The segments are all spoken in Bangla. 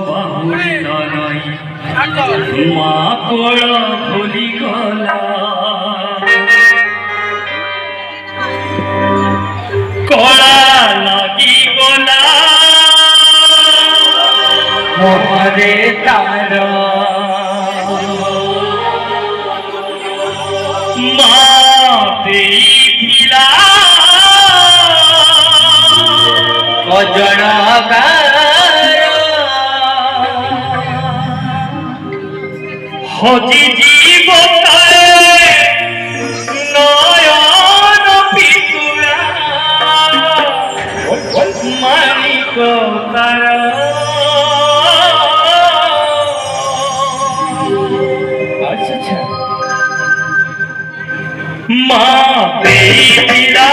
বাহুড়ি নয় মা কোল ভুলি গলা কলা লাগি গলা মোহরে তার মা দেইলা অজনকার হজি জীব নয়ন পিতুরা মানিক তার মা দেইলা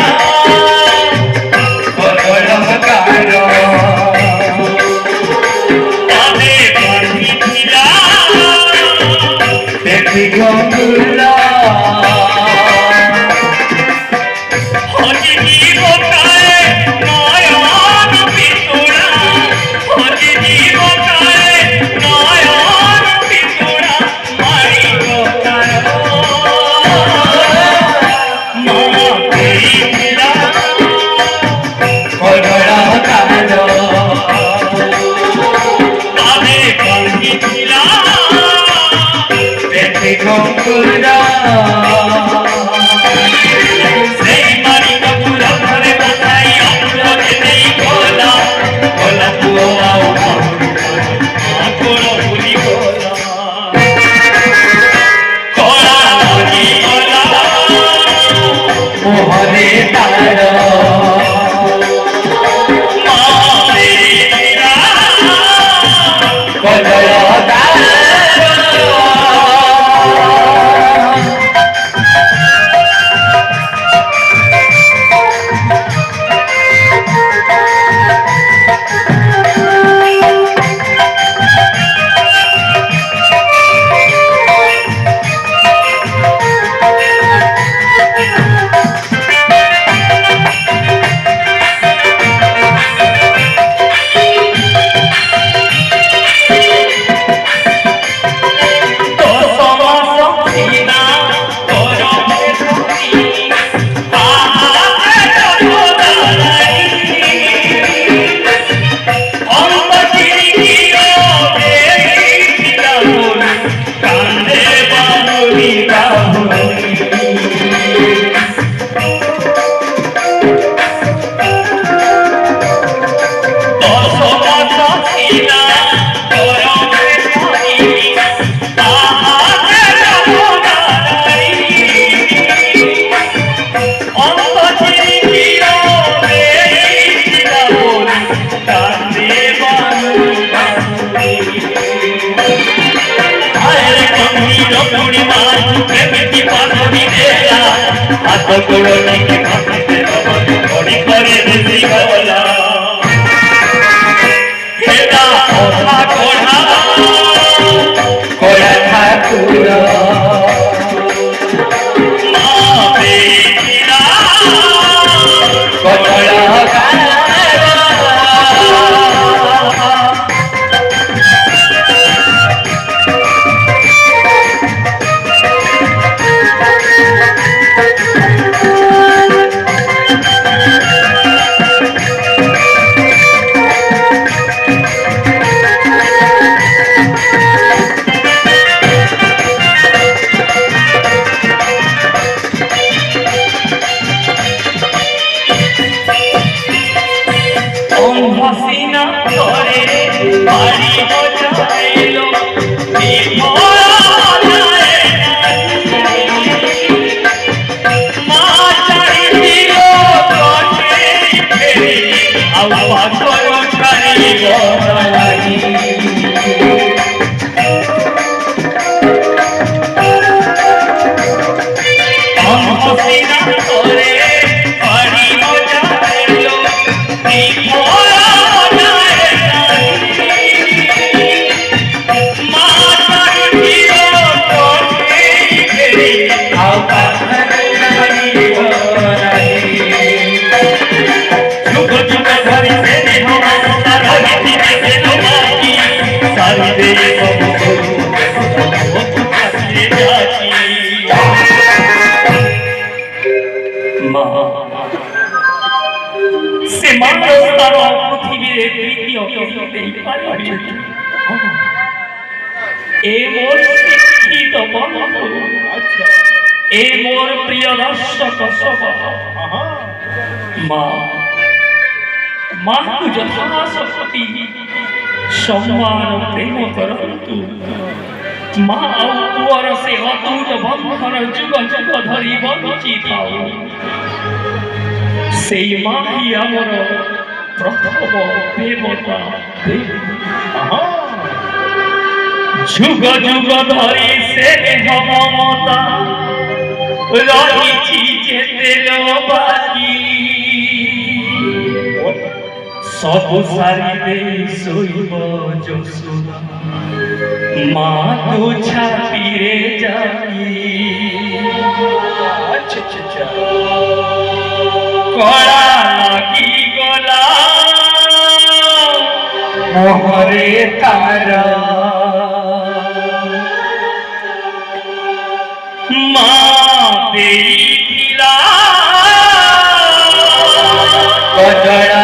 সারি দে কাছে যাচ্ছি মা সে মানুষ তার পৃথিবীর তৃতীয় কেউতেই পারে এ মোর শিক্ষিত বন্ধু এ মোর প্রিয় দর্শক সভা মা মাতু যথাশক্তি সম্মান প্রেম କରନ୍ତୁ ମା ଆଉ ପୁଅର ସେ ଅତୁଟ ବନ୍ଧନ ଯୁଗ ଯୁଗ ଧରି ବଞ୍ଚିଥାଉ ସେଇ ମା ହିଁ ଆମର ପ୍ରଥମ ଦେବତା ଯୁଗ ଯୁଗ ଧରି ସେ ମମତା ରହିଛି ଯେତେ ବାକି ସବୁ ସାରି ଦେଇ ଶୋଇବ ଯଶୋଦା ମା ତୁ ଛାତିରେ ଯାଇ କଳା ଲାଗି ଗଲା ମୋହରେ ତାର ମା ଦେଇଥିଲା କଜଳ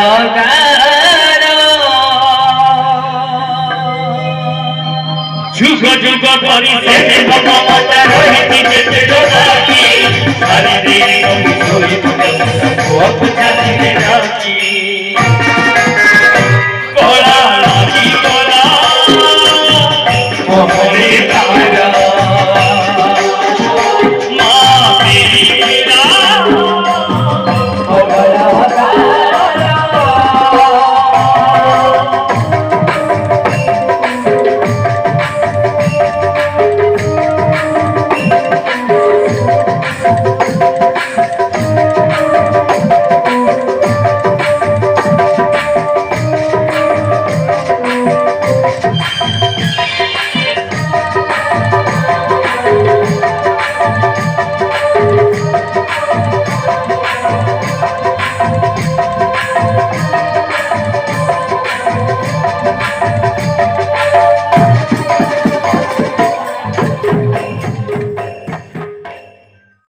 যুগ যুগ ধরি সে মমতা রহিছি যেতে বাকি সারি দে তুমি শোইব পুଅକୁ ଛାତିରେ ଯାଉଛି